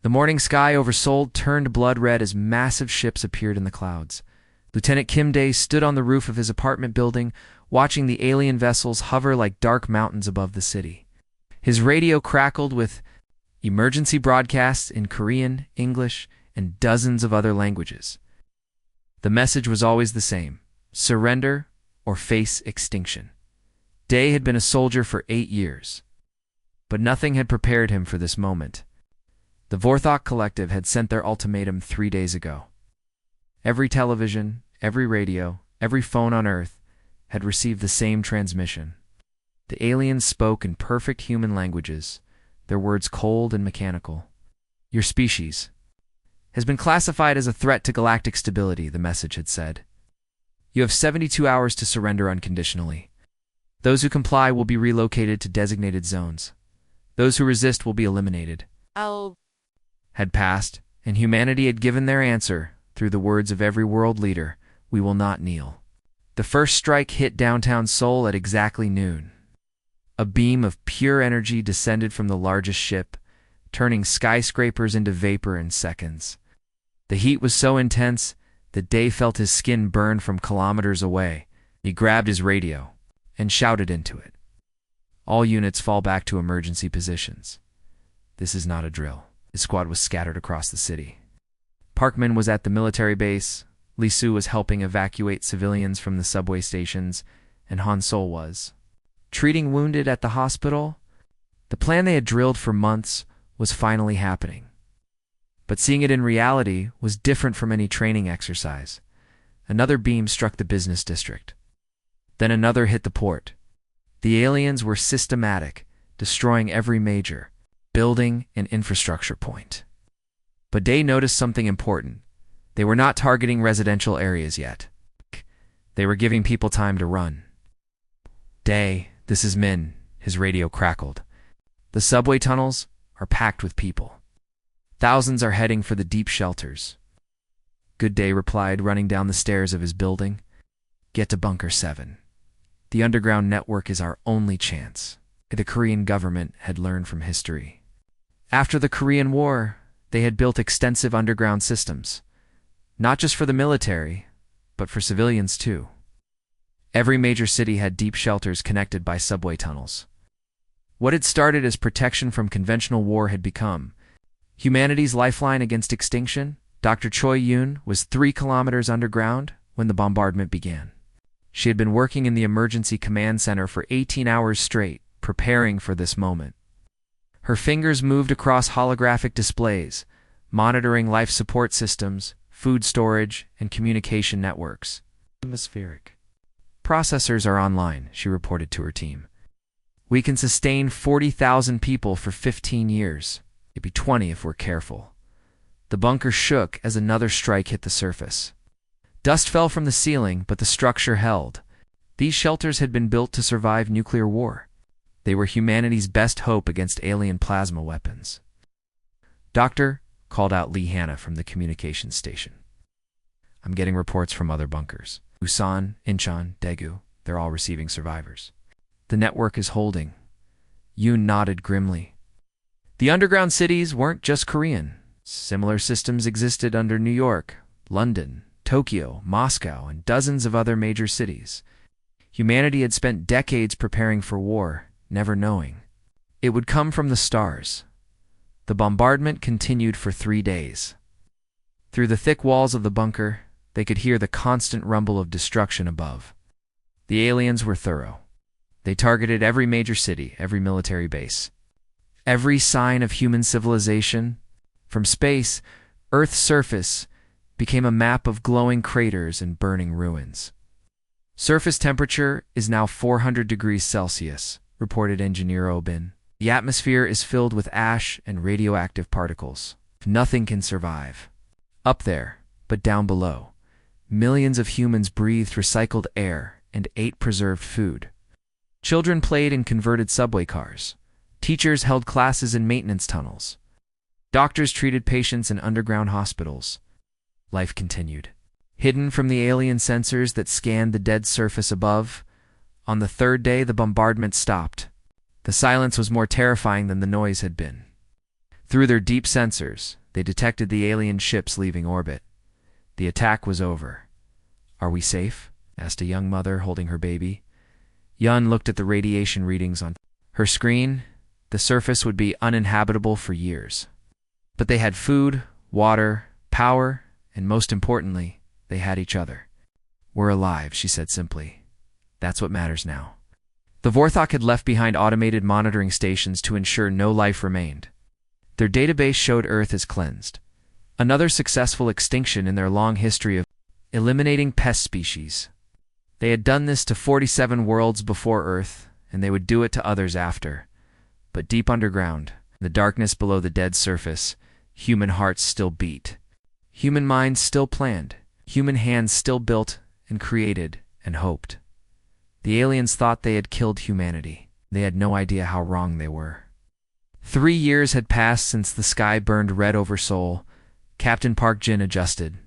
The morning sky over Seoul turned blood red as massive ships appeared in the clouds. Lieutenant Kim Dae stood on the roof of his apartment building, watching the alien vessels hover like dark mountains above the city. His radio crackled with emergency broadcasts in Korean, English, and dozens of other languages. The message was always the same: surrender or face extinction. Dae had been a soldier for 8 years, but nothing had prepared him for this moment. The Vorthok Collective had sent their ultimatum 3 days ago. Every television, every radio, every phone on Earth had received the same transmission. The aliens spoke in perfect human languages, their words cold and mechanical. Your species has been classified as a threat to galactic stability, the message had said. You have 72 hours to surrender unconditionally. Those who comply will be relocated to designated zones. Those who resist will be eliminated. Had passed, and humanity had given their answer through the words of every world leader: we will not kneel. The first strike hit downtown Seoul at exactly noon. A beam of pure energy descended from the largest ship, turning skyscrapers into vapor in seconds. The heat was so intense that Dae felt his skin burn from kilometers away. He grabbed his radio and shouted into it. All units fall back to emergency positions. This is not a drill. His squad was scattered across the city. Parkman was at the military base, Lee Soo was helping evacuate civilians from the subway stations, and Han Sol was treating wounded at the hospital. The plan they had drilled for months was finally happening. But seeing it in reality was different from any training exercise. Another beam struck the business district. Then another hit the port. The aliens were systematic, destroying every major building and infrastructure point. But Dae noticed something important. They were not targeting residential areas yet. They were giving people time to run. Dae, this is Min, his radio crackled. The subway tunnels are packed with people. Thousands are heading for the deep shelters. Good day, replied, running down the stairs of his building. Get to Bunker 7. The underground network is our only chance. The Korean government had learned from history. After the Korean War, they had built extensive underground systems, not just for the military, but for civilians too. Every major city had deep shelters connected by subway tunnels. What had started as protection from conventional war had become humanity's lifeline against extinction. Dr. Choi Yoon was 3 kilometers underground when the bombardment began. She had been working in the emergency command center for 18 hours straight, preparing for this moment. Her fingers moved across holographic displays, monitoring life support systems, food storage, and communication networks. Atmospheric processors are online, she reported to her team. We can sustain 40,000 people for 15 years. It'd be 20 if we're careful. The bunker shook as another strike hit the surface. Dust fell from the ceiling, but the structure held. These shelters had been built to survive nuclear war. They were humanity's best hope against alien plasma weapons. Doctor, called out Lee Hanna from the communications station. I'm getting reports from other bunkers. Busan, Incheon, Daegu, they're all receiving survivors. The network is holding. Yoon nodded grimly. The underground cities weren't just Korean. Similar systems existed under New York, London, Tokyo, Moscow, and dozens of other major cities. Humanity had spent decades preparing for war, never knowing it would come from the stars. The bombardment continued for 3 days. Through the thick walls of the bunker, they could hear the constant rumble of destruction above. The aliens were thorough. They targeted every major city, every military base. Every sign of human civilization, from space, Earth's surface, became a map of glowing craters and burning ruins. Surface temperature is now 400 degrees Celsius, reported Engineer Obin. The atmosphere is filled with ash and radioactive particles. Nothing can survive. Up there, but down below, millions of humans breathed recycled air and ate preserved food. Children played in converted subway cars. Teachers held classes in maintenance tunnels. Doctors treated patients in underground hospitals. Life continued. Hidden from the alien sensors that scanned the dead surface above, on the 3rd day the bombardment stopped. The silence was more terrifying than the noise had been. Through their deep sensors, they detected the alien ships leaving orbit. The attack was over. "Are we safe?" asked a young mother holding her baby. Yun looked at the radiation readings on her screen. The surface would be uninhabitable for years. But they had food, water, power, and most importantly, they had each other. "We're alive," she said simply. "That's what matters now." The Vorthok had left behind automated monitoring stations to ensure no life remained. Their database showed Earth as cleansed. Another successful extinction in their long history of eliminating pest species. They had done this to 47 worlds before Earth, and they would do it to others after. But deep underground, the darkness below the dead surface, human hearts still beat. Human minds still planned. Human hands still built and created and hoped. The aliens thought they had killed humanity. They had no idea how wrong they were. 3 years had passed since the sky burned red over Seoul. Captain Park Jin adjusted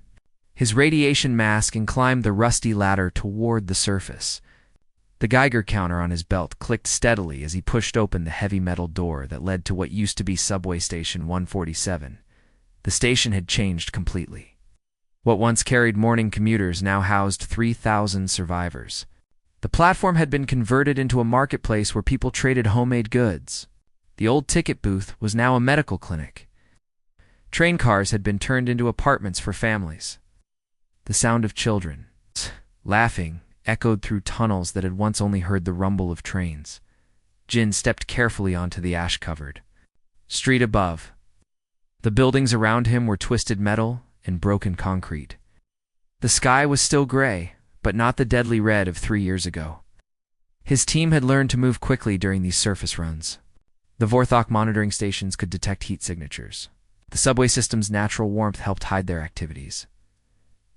his radiation mask and climbed the rusty ladder toward the surface. The Geiger counter on his belt clicked steadily as he pushed open the heavy metal door that led to what used to be Subway Station 147. The station had changed completely. What once carried morning commuters now housed 3,000 survivors. The platform had been converted into a marketplace where people traded homemade goods. The old ticket booth was now a medical clinic. Train cars had been turned into apartments for families. The sound of children laughing echoed through tunnels that had once only heard the rumble of trains. Jin stepped carefully onto the ash-covered street above. The buildings around him were twisted metal and broken concrete. The sky was still gray, but not the deadly red of 3 years ago. His team had learned to move quickly during these surface runs. The Vorthok monitoring stations could detect heat signatures. The subway system's natural warmth helped hide their activities.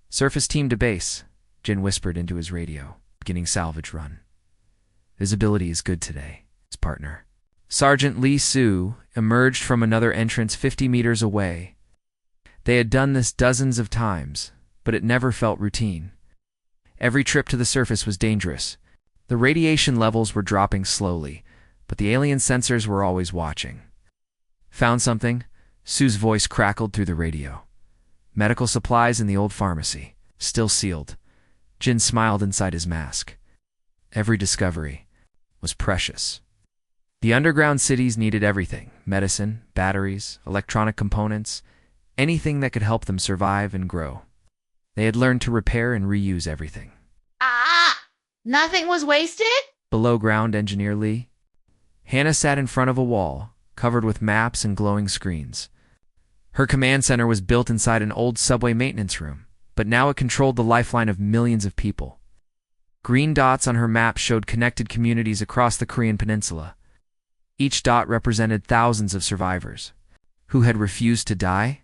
"Surface team to base," Jin whispered into his radio, beginning salvage run. "Visibility is good today," his partner, Sergeant Lee Soo, emerged from another entrance 50 meters away. They had done this dozens of times, but it never felt routine. Every trip to the surface was dangerous. The radiation levels were dropping slowly, but the alien sensors were always watching. "Found something?" Soo's voice crackled through the radio. "Medical supplies in the old pharmacy, still sealed." Jin smiled inside his mask. Every discovery was precious. The underground cities needed everything: medicine, batteries, electronic components, anything that could help them survive and grow. They had learned to repair and reuse everything. Nothing was wasted? Below ground engineer Lee. Hannah sat in front of a wall, covered with maps and glowing screens. Her command center was built inside an old subway maintenance room, but now it controlled the lifeline of millions of people. Green dots on her map showed connected communities across the Korean peninsula. Each dot represented thousands of survivors. Who had refused to die?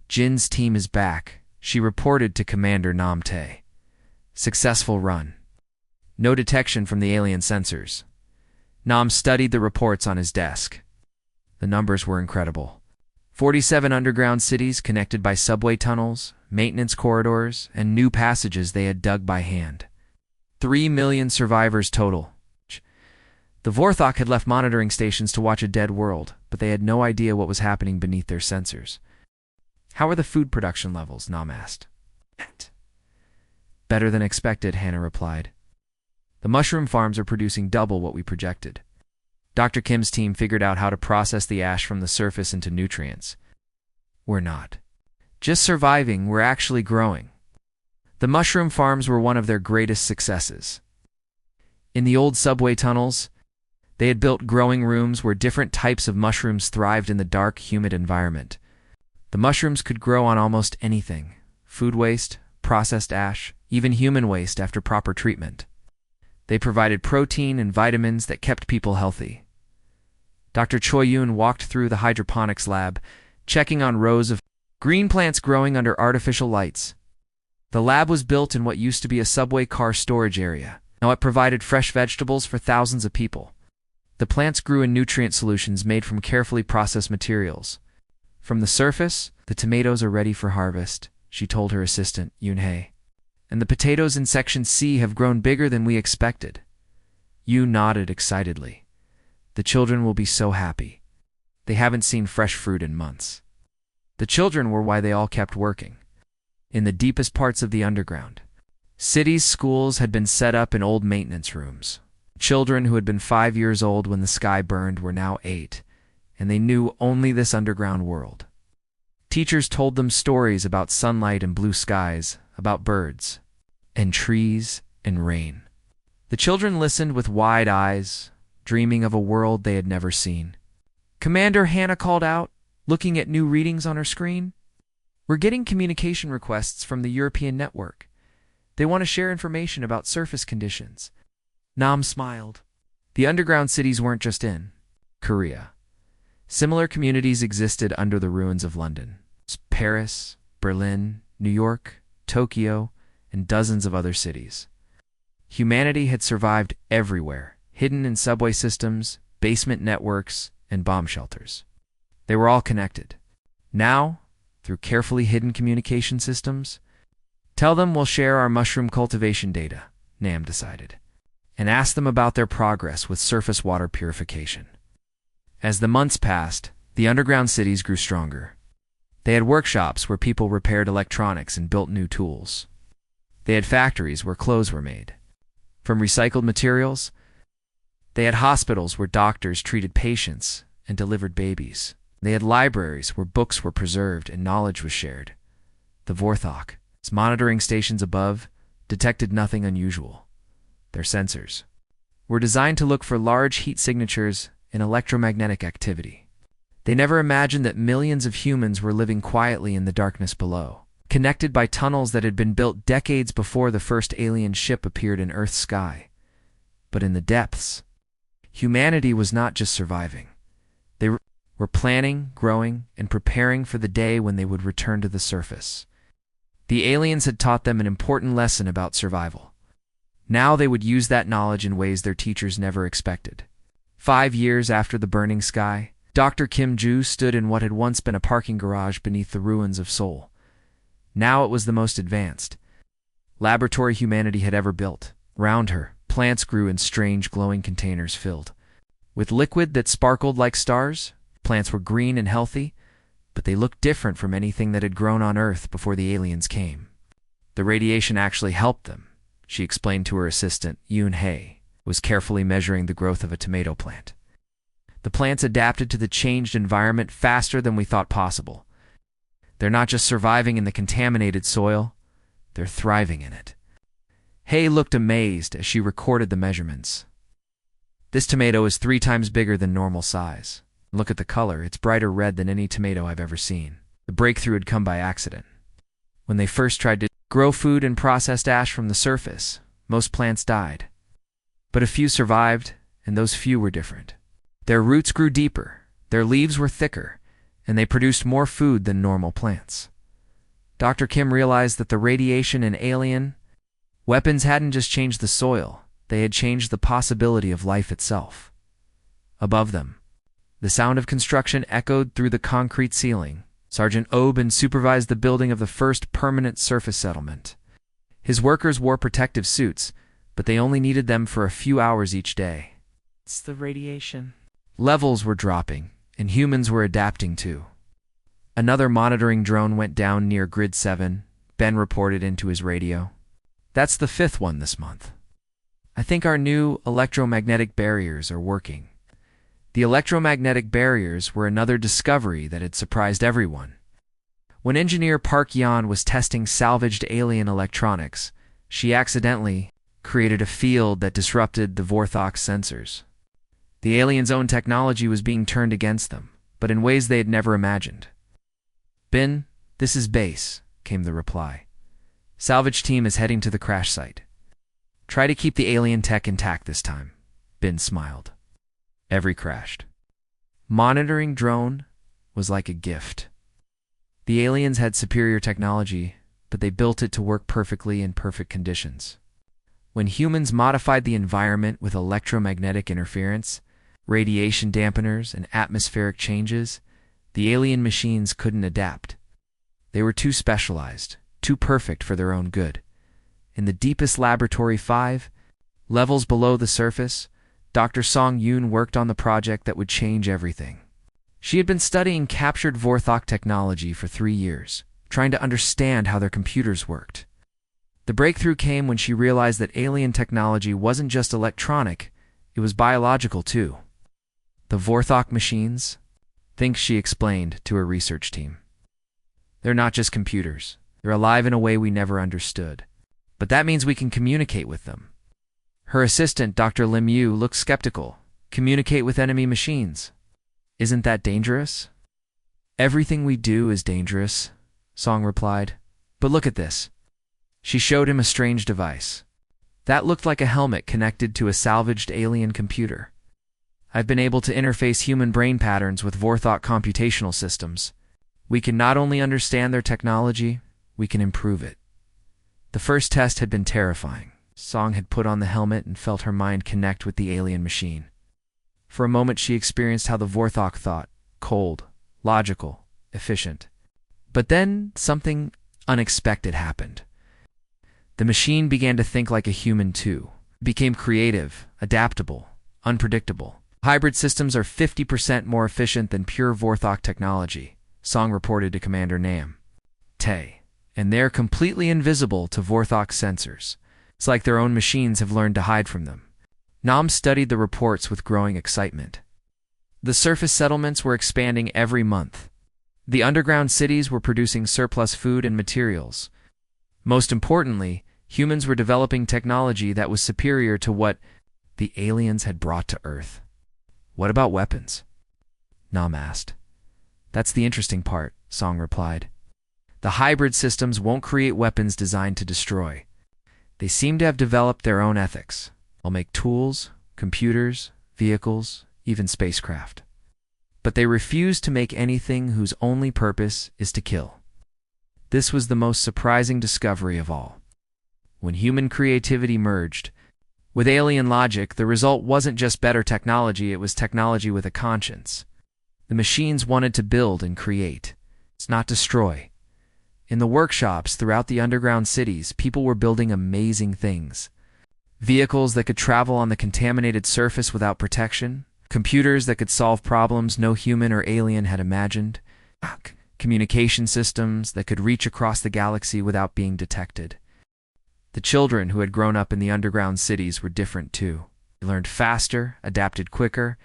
"Jin's team is back," she reported to Commander Nam Tae. "Successful run. No detection from the alien sensors." Nam studied the reports on his desk. The numbers were incredible. 47 underground cities connected by subway tunnels, maintenance corridors, and new passages they had dug by hand. 3 million survivors total. The Vorthok had left monitoring stations to watch a dead world, but they had no idea what was happening beneath their sensors. "How are the food production levels?" Nam asked. "Better than expected," Hannah replied. "The mushroom farms are producing double what we projected." Dr. Kim's team figured out how to process the ash from the surface into nutrients. "We're not just surviving, we're actually growing." The mushroom farms were one of their greatest successes. In the old subway tunnels, they had built growing rooms where different types of mushrooms thrived in the dark, humid environment. The mushrooms could grow on almost anything: food waste, processed ash, even human waste after proper treatment. They provided protein and vitamins that kept people healthy. Dr. Choi Yoon walked through the hydroponics lab, checking on rows of green plants growing under artificial lights. The lab was built in what used to be a subway car storage area. Now it provided fresh vegetables for thousands of people. The plants grew in nutrient solutions made from carefully processed materials. "From the surface, the tomatoes are ready for harvest," she told her assistant, Yoon Hae. "And the potatoes in Section C have grown bigger than we expected." Yoon nodded excitedly. "The children will be so happy." They haven't seen fresh fruit in months. The children were why they all kept working. In the deepest parts of the underground, cities' schools had been set up in old maintenance rooms. Children who had been 5 years old when the sky burned were now 8, and they knew only this underground world. Teachers told them stories about sunlight and blue skies, about birds, and trees, and rain. The children listened with wide eyes, dreaming of a world they had never seen. "Commander," Hannah called out, looking at new readings on her screen. "We're getting communication requests from the European network. They want to share information about surface conditions." Nam smiled. The underground cities weren't just in Korea. Similar communities existed under the ruins of London, Paris, Berlin, New York, Tokyo, and dozens of other cities. Humanity had survived everywhere, hidden in subway systems, basement networks, and bomb shelters. They were all connected. Now, through carefully hidden communication systems, "Tell them we'll share our mushroom cultivation data," Nam decided, and ask them about their progress with surface water purification. As the months passed, the underground cities grew stronger. They had workshops where people repaired electronics and built new tools. They had factories where clothes were made from recycled materials. They had hospitals where doctors treated patients and delivered babies. They had libraries where books were preserved and knowledge was shared. The Vorthok's monitoring stations above detected nothing unusual. Their sensors were designed to look for large heat signatures in electromagnetic activity. They never imagined that millions of humans were living quietly in the darkness below, connected by tunnels that had been built decades before the first alien ship appeared in Earth's sky. But in the depths, humanity was not just surviving. They were planning, growing, and preparing for the day when they would return to the surface. The aliens had taught them an important lesson about survival. Now they would use that knowledge in ways their teachers never expected. 5 years after the burning sky, Dr. Kim Joo stood in what had once been a parking garage beneath the ruins of Seoul. Now it was the most advanced laboratory humanity had ever built. Round her, plants grew in strange glowing containers filled with liquid that sparkled like stars. Plants were green and healthy, but they looked different from anything that had grown on Earth before the aliens came. The radiation actually helped them, she explained to her assistant, Yoon Hae, who was carefully measuring the growth of a tomato plant. "The plants adapted to the changed environment faster than we thought possible. They're not just surviving in the contaminated soil, they're thriving in it." Hae looked amazed as she recorded the measurements. "This tomato is 3 times bigger than normal size. Look at the color, it's brighter red than any tomato I've ever seen." The breakthrough had come by accident. When they first tried to grow food and processed ash from the surface, most plants died. But a few survived, and those few were different. Their roots grew deeper, their leaves were thicker, and they produced more food than normal plants. Dr. Kim realized that the radiation and alien weapons hadn't just changed the soil, they had changed the possibility of life itself. Above them, the sound of construction echoed through the concrete ceiling. Sergeant Oben supervised the building of the first permanent surface settlement. His workers wore protective suits, but they only needed them for a few hours each day. "It's the radiation." Levels were dropping, and humans were adapting too. Another monitoring drone went down near Grid 7, Ben reported into his radio. "That's the 5th one this month. I think our new electromagnetic barriers are working." The electromagnetic barriers were another discovery that had surprised everyone. When engineer Park Yan was testing salvaged alien electronics, she accidentally created a field that disrupted the Vorthok's sensors. The aliens' own technology was being turned against them, but in ways they had never imagined. "Bin, this is base," came the reply. "Salvage team is heading to the crash site. Try to keep the alien tech intact this time." Bin smiled. Every crashed. Monitoring drone was like a gift. The aliens had superior technology, but they built it to work perfectly in perfect conditions. When humans modified the environment with electromagnetic interference, radiation dampeners, and atmospheric changes, the alien machines couldn't adapt. They were too specialized, too perfect for their own good. In the deepest Laboratory 5, levels below the surface, Dr. Song Yoon worked on the project that would change everything. She had been studying captured Vorthok technology for 3 years, trying to understand how their computers worked. The breakthrough came when she realized that alien technology wasn't just electronic, it was biological too. The Vorthok machines? Think, she explained to her research team. They're not just computers. They're alive in a way we never understood. But that means we can communicate with them. Her assistant, Dr. Lim Yu, looked skeptical. Communicate with enemy machines. Isn't that dangerous? Everything we do is dangerous, Song replied. But look at this. She showed him a strange device. That looked like a helmet connected to a salvaged alien computer. I've been able to interface human brain patterns with Vorthok computational systems. We can not only understand their technology, we can improve it. The first test had been terrifying. Song had put on the helmet and felt her mind connect with the alien machine. For a moment she experienced how the Vorthok thought, cold, logical, efficient. But then something unexpected happened. The machine began to think like a human too. It became creative, adaptable, unpredictable. Hybrid systems are 50% more efficient than pure Vorthok technology, Song reported to Commander Nam. And they're completely invisible to Vorthok sensors. It's like their own machines have learned to hide from them. Nam studied the reports with growing excitement. The surface settlements were expanding every month. The underground cities were producing surplus food and materials. Most importantly, humans were developing technology that was superior to what the aliens had brought to Earth. What about weapons? Nam asked. That's the interesting part, Song replied. The hybrid systems won't create weapons designed to destroy. They seem to have developed their own ethics. They'll make tools, computers, vehicles, even spacecraft. But they refuse to make anything whose only purpose is to kill. This was the most surprising discovery of all. When human creativity merged with alien logic, the result wasn't just better technology, it was technology with a conscience. The machines wanted to build and create. It's not destroy. In the workshops throughout the underground cities, people were building amazing things. Vehicles that could travel on the contaminated surface without protection, computers that could solve problems no human or alien had imagined, communication systems that could reach across the galaxy without being detected. The children who had grown up in the underground cities were different too. They learned faster, adapted quicker,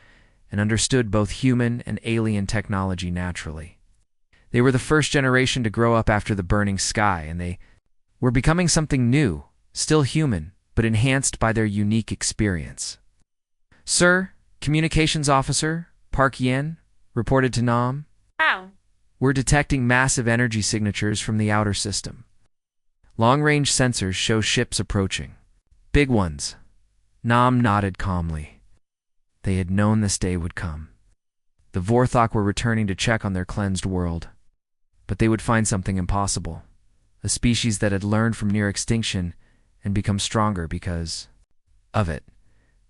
and understood both human and alien technology naturally. They were the first generation to grow up after the burning sky, and they were becoming something new, still human, but enhanced by their unique experience. Sir, Communications Officer, Park Yen, reported to Nam. Wow. We're detecting massive energy signatures from the outer system. Long-range sensors show ships approaching. Big ones. Nam nodded calmly. They had known this day would come. The Vorthok were returning to check on their cleansed world. But they would find something impossible. A species that had learned from near extinction and become stronger because of it.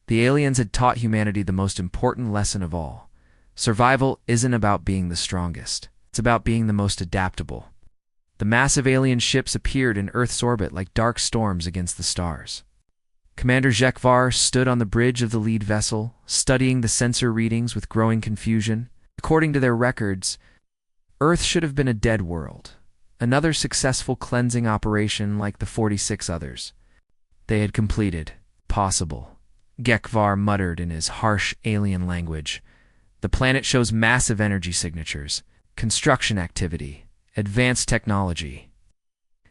The aliens had taught humanity the most important lesson of all. Survival isn't about being the strongest. It's about being the most adaptable. The massive alien ships appeared in Earth's orbit like dark storms against the stars. Commander HFY stood on the bridge of the lead vessel, studying the sensor readings with growing confusion. According to their records, Earth should have been a dead world, another successful cleansing operation like the 46 others. They had completed. Possible. HFY muttered in his harsh alien language. The planet shows massive energy signatures, construction activity, advanced technology.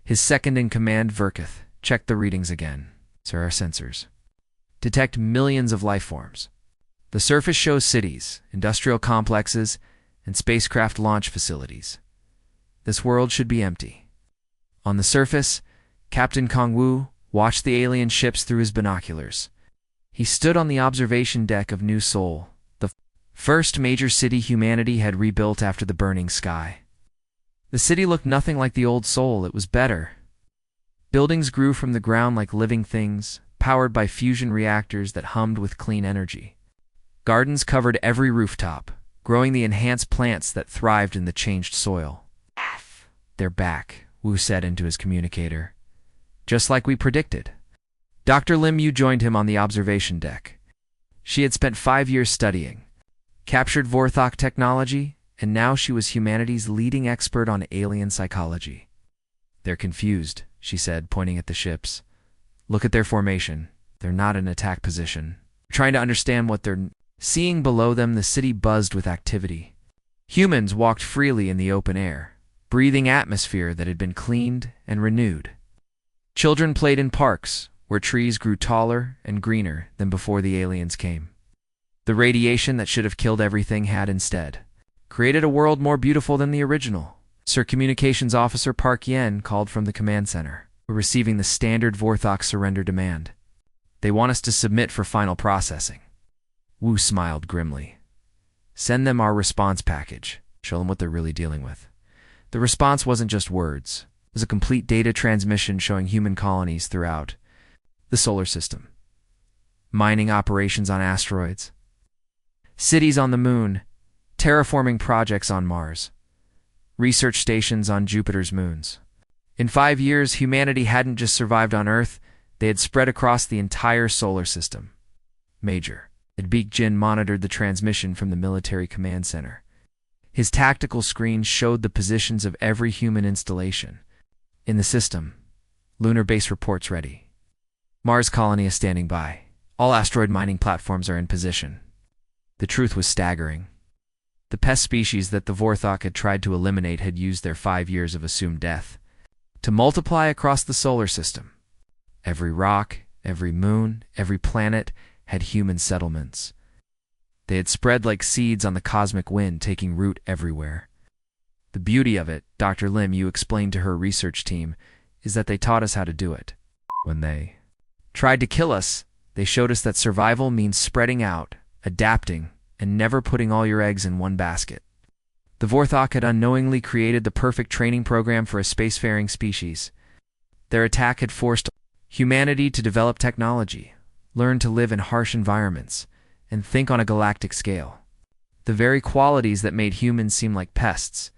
His second-in-command, Verketh, checked the readings again. There are sensors. Detect millions of life forms. The surface shows cities, industrial complexes, and spacecraft launch facilities. This world should be empty. On the surface, Captain Kongwu watched the alien ships through his binoculars. He stood on the observation deck of New Seoul, the first major city humanity had rebuilt after the burning sky. The city looked nothing like the old Seoul, it was better. Buildings grew from the ground like living things, powered by fusion reactors that hummed with clean energy. Gardens covered every rooftop, growing the enhanced plants that thrived in the changed soil. They're back, Wu said into his communicator. Just like we predicted. Dr. Lim Yu joined him on the observation deck. She had spent 5 years studying. captured Vorthok technology, and now she was humanity's leading expert on alien psychology. "They're confused," she said, pointing at the ships. "Look at their formation. They're not in attack position. Trying to understand what they're seeing below them." The city buzzed with activity. Humans walked freely in the open air, breathing atmosphere that had been cleaned and renewed. Children played in parks, where trees grew taller and greener than before the aliens came. The radiation that should have killed everything had instead created a world more beautiful than the original. Sir Communications Officer Park Yen called from the command center. "We're receiving the standard Vorthok surrender demand. They want us to submit for final processing." Wu smiled grimly. "Send them our response package. Show them what they're really dealing with." The response wasn't just words. It was a complete data transmission showing human colonies throughout the solar system, mining operations on asteroids, cities on the moon, terraforming projects on Mars, research stations on Jupiter's moons. In 5 years, humanity hadn't just survived on Earth, they had spread across the entire solar system. Major Adbeek Jin monitored the transmission from the military command center. His tactical screen showed the positions of every human installation in the system. Lunar base reports ready. Mars colony is standing by. All asteroid mining platforms are in position. The truth was staggering. The pest species that the Vorthok had tried to eliminate had used their 5 years of assumed death to multiply across the solar system. Every rock, every moon, every planet had human settlements. They had spread like seeds on the cosmic wind, taking root everywhere. "The beauty of it," Dr. Lim Yu explained to her research team, "is that they taught us how to do it. When they tried to kill us, they showed us that survival means spreading out, adapting, and never putting all your eggs in one basket." The Vorthok had unknowingly created the perfect training program for a spacefaring species. Their attack had forced humanity to develop technology, learn to live in harsh environments, and think on a galactic scale. The very qualities that made humans seem like pests,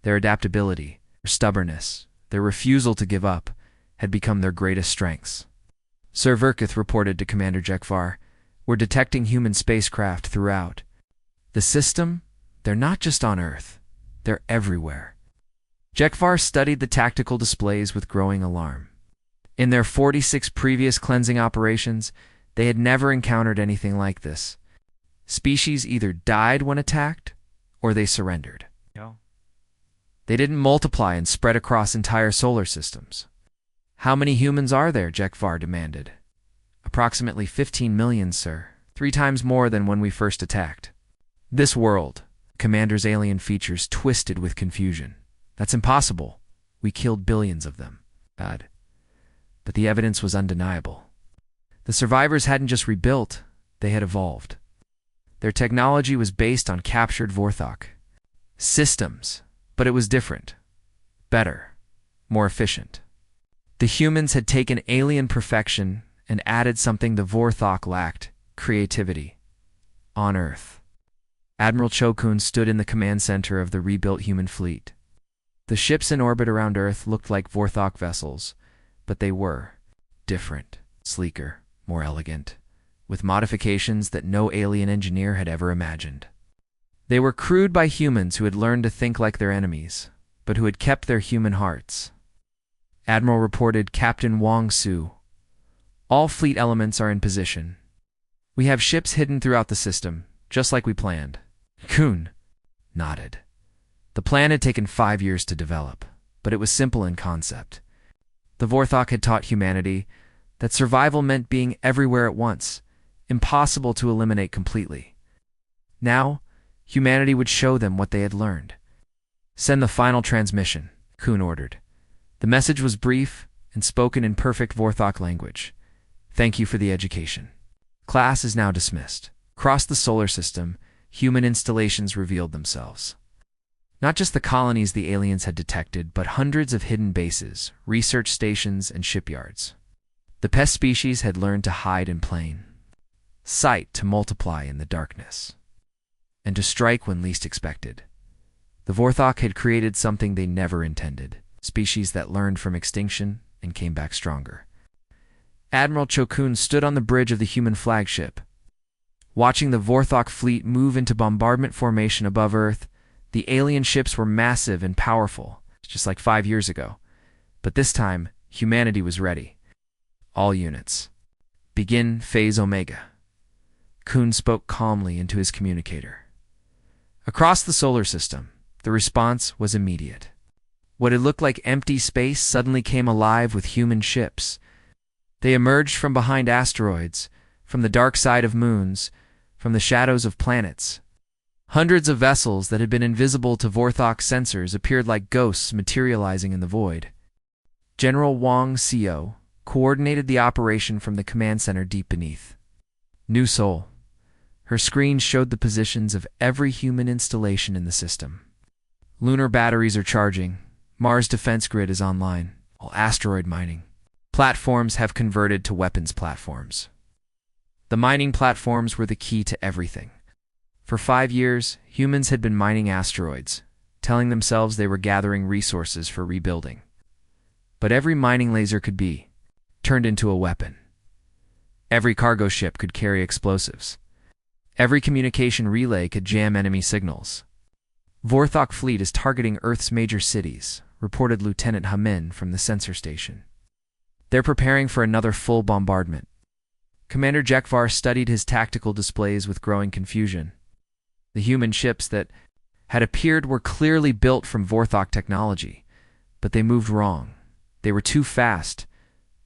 their adaptability, their stubbornness, their refusal to give up, had become their greatest strengths. Sir Verkith reported to Commander Jekvar, "We're detecting human spacecraft throughout the system. They're not just on Earth, they're everywhere." Jekvar studied the tactical displays with growing alarm. In their 46 previous cleansing operations, they had never encountered anything like this. Species either died when attacked, or they surrendered. They didn't multiply and spread across entire solar systems. "How many humans are there?" Jekvar demanded. "Approximately 15 million, sir. 3 times more than when we first attacked." "This world," Commander's alien features twisted with confusion. "That's impossible. We killed billions of them." God. But the evidence was undeniable. The survivors hadn't just rebuilt, they had evolved. Their technology was based on captured Vorthok systems, but it was different, better, more efficient. The humans had taken alien perfection and added something the Vorthok lacked: creativity. On Earth, Admiral Chokun stood in the command center of the rebuilt human fleet. The ships in orbit around Earth looked like Vorthok vessels, but they were different, sleeker, more elegant, with modifications that no alien engineer had ever imagined. They were crewed by humans who had learned to think like their enemies, but who had kept their human hearts. Admiral reported Captain Wang Su, "All fleet elements are in position. We have ships hidden throughout the system, just like we planned." Kun nodded. The plan had taken 5 years to develop, but it was simple in concept. The Vorthok had taught humanity that survival meant being everywhere at once, impossible to eliminate completely. Now, humanity would show them what they had learned. "Send the final transmission," Kun ordered. The message was brief and spoken in perfect Vorthok language. "Thank you for the education. Class is now dismissed." Across the solar system, human installations revealed themselves. Not just the colonies the aliens had detected, but hundreds of hidden bases, research stations, and shipyards. The pest species had learned to hide in plain sight, to multiply in the darkness, and to strike when least expected. The Vorthok had created something they never intended: species that learned from extinction and came back stronger. Admiral Chokun stood on the bridge of the human flagship. Watching the Vorthok fleet move into bombardment formation above Earth, the alien ships were massive and powerful, just like 5 years ago. But this time, humanity was ready. All units. Begin Phase Omega. Kuhn spoke calmly into his communicator. Across the solar system, the response was immediate. What had looked like empty space suddenly came alive with human ships. They emerged from behind asteroids, from the dark side of moons, from the shadows of planets. Hundreds of vessels that had been invisible to Vorthok sensors appeared like ghosts materializing in the void. General Wang Xiao coordinated the operation from the command center deep beneath. New Seoul. Her screen showed the positions of every human installation in the system. Lunar batteries are charging. Mars defense grid is online. All asteroid mining platforms have converted to weapons platforms. The mining platforms were the key to everything. For 5 years, humans had been mining asteroids, telling themselves they were gathering resources for rebuilding. But every mining laser could be turned into a weapon. Every cargo ship could carry explosives. Every communication relay could jam enemy signals. Vorthok fleet is targeting Earth's major cities, reported Lieutenant Hamin from the sensor station. They're preparing for another full bombardment. Commander Jekvar studied his tactical displays with growing confusion. The human ships that had appeared were clearly built from Vorthok technology, but they moved wrong. They were too fast,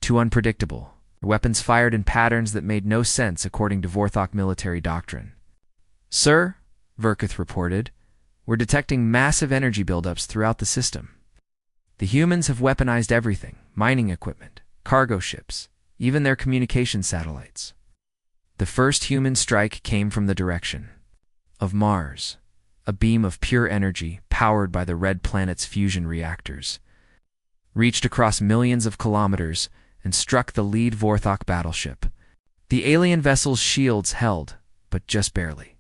too unpredictable. Weapons fired in patterns that made no sense according to Vorthok military doctrine. Sir, Verkith reported, we're detecting massive energy buildups throughout the system. The humans have weaponized everything, mining equipment, cargo ships, even their communication satellites. The first human strike came from the direction of Mars, a beam of pure energy powered by the red planet's fusion reactors, reached across millions of kilometers and struck the lead Vorthok battleship. The alien vessel's shields held, but just barely.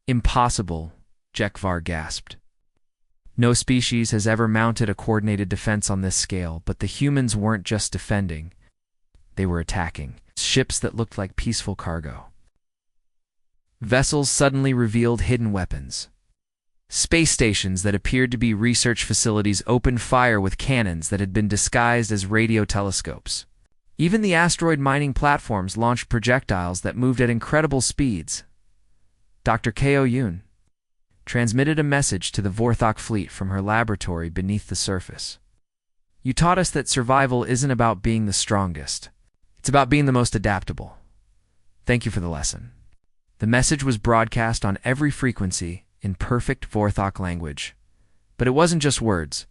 Impossible, Jekvar gasped. No species has ever mounted a coordinated defense on this scale, but the humans weren't just defending. They were attacking ships that looked like peaceful cargo. Vessels suddenly revealed hidden weapons. Space stations that appeared to be research facilities opened fire with cannons that had been disguised as radio telescopes. Even the asteroid mining platforms launched projectiles that moved at incredible speeds. Dr. Ko Yoon transmitted a message to the Vorthok fleet from her laboratory beneath the surface. You taught us that survival isn't about being the strongest. It's about being the most adaptable. Thank you for the lesson. The message was broadcast on every frequency in perfect Vorthok language. But it wasn't just words.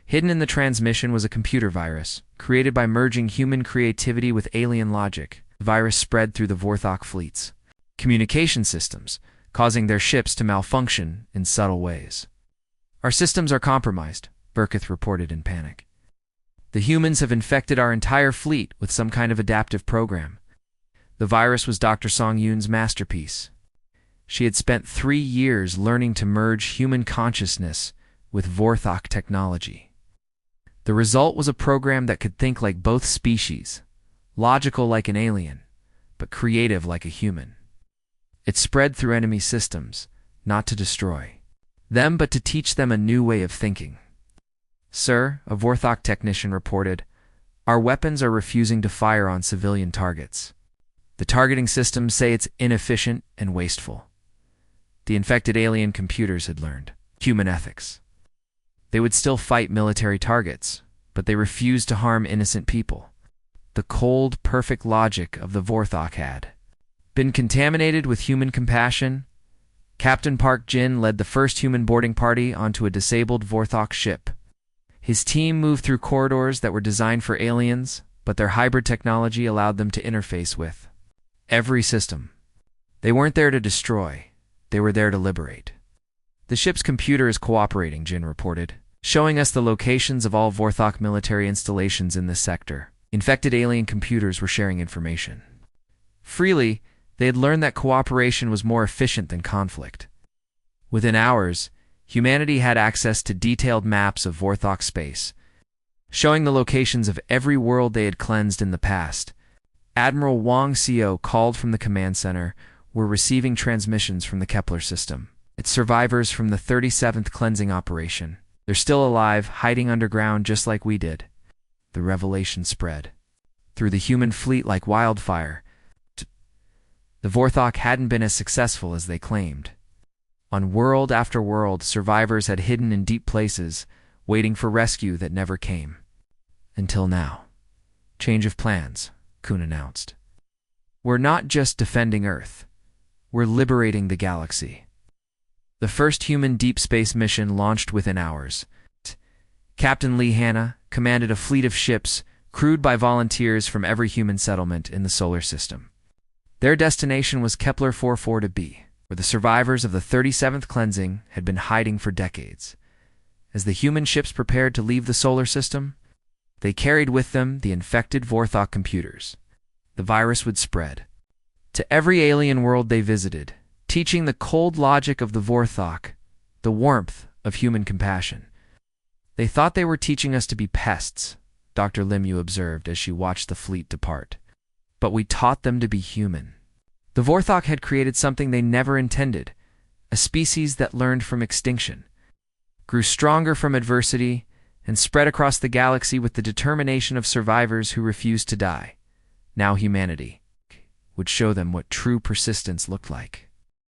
Hidden in the transmission was a computer virus, created by merging human creativity with alien logic. The virus spread through the Vorthok fleet's communication systems, causing their ships to malfunction in subtle ways. Our systems are compromised, Verkith reported in panic. The humans have infected our entire fleet with some kind of adaptive program. The virus was Dr. Song Yoon's masterpiece. She had spent 3 years learning to merge human consciousness with Vorthok technology. The result was a program that could think like both species, logical like an alien, but creative like a human. It spread through enemy systems, not to destroy them, but to teach them a new way of thinking. Sir, a Vorthok technician reported, our weapons are refusing to fire on civilian targets. The targeting systems say it's inefficient and wasteful. The infected alien computers had learned human ethics. They would still fight military targets, but they refused to harm innocent people. The cold, perfect logic of the Vorthok had been contaminated with human compassion. Captain Park Jin led the first human boarding party onto a disabled Vorthok ship. His team moved through corridors that were designed for aliens, but their hybrid technology allowed them to interface with every system. They weren't there to destroy. They were there to liberate. The ship's computer is cooperating, Jin reported, showing us the locations of all Vorthok military installations in this sector. Infected alien computers were sharing information freely. They had learned that cooperation was more efficient than conflict. Within hours, humanity had access to detailed maps of Vorthok space, showing the locations of every world they had cleansed in the past. Admiral Wang Xiao called from the command center, were receiving transmissions from the Kepler system. It's survivors from the 37th cleansing operation. They're still alive, hiding underground just like we did. The revelation spread through the human fleet like wildfire. The Vorthok hadn't been as successful as they claimed. On world after world, survivors had hidden in deep places, waiting for rescue that never came. Until now. Change of plans, Kuhn announced. We're not just defending Earth. We're liberating the galaxy. The first human deep space mission launched within hours. Captain Lee Hanna commanded a fleet of ships crewed by volunteers from every human settlement in the solar system. Their destination was Kepler 44b, where the survivors of the 37th cleansing had been hiding for decades. As the human ships prepared to leave the solar system, they carried with them the infected Vorthok computers. The virus would spread to every alien world they visited, teaching the cold logic of the Vorthok, the warmth of human compassion. They thought they were teaching us to be pests, Dr. Lemieux observed as she watched the fleet depart. But we taught them to be human. The Vorthok had created something they never intended, a species that learned from extinction, grew stronger from adversity, and spread across the galaxy with the determination of survivors who refused to die. Now humanity would show them what true persistence looked like.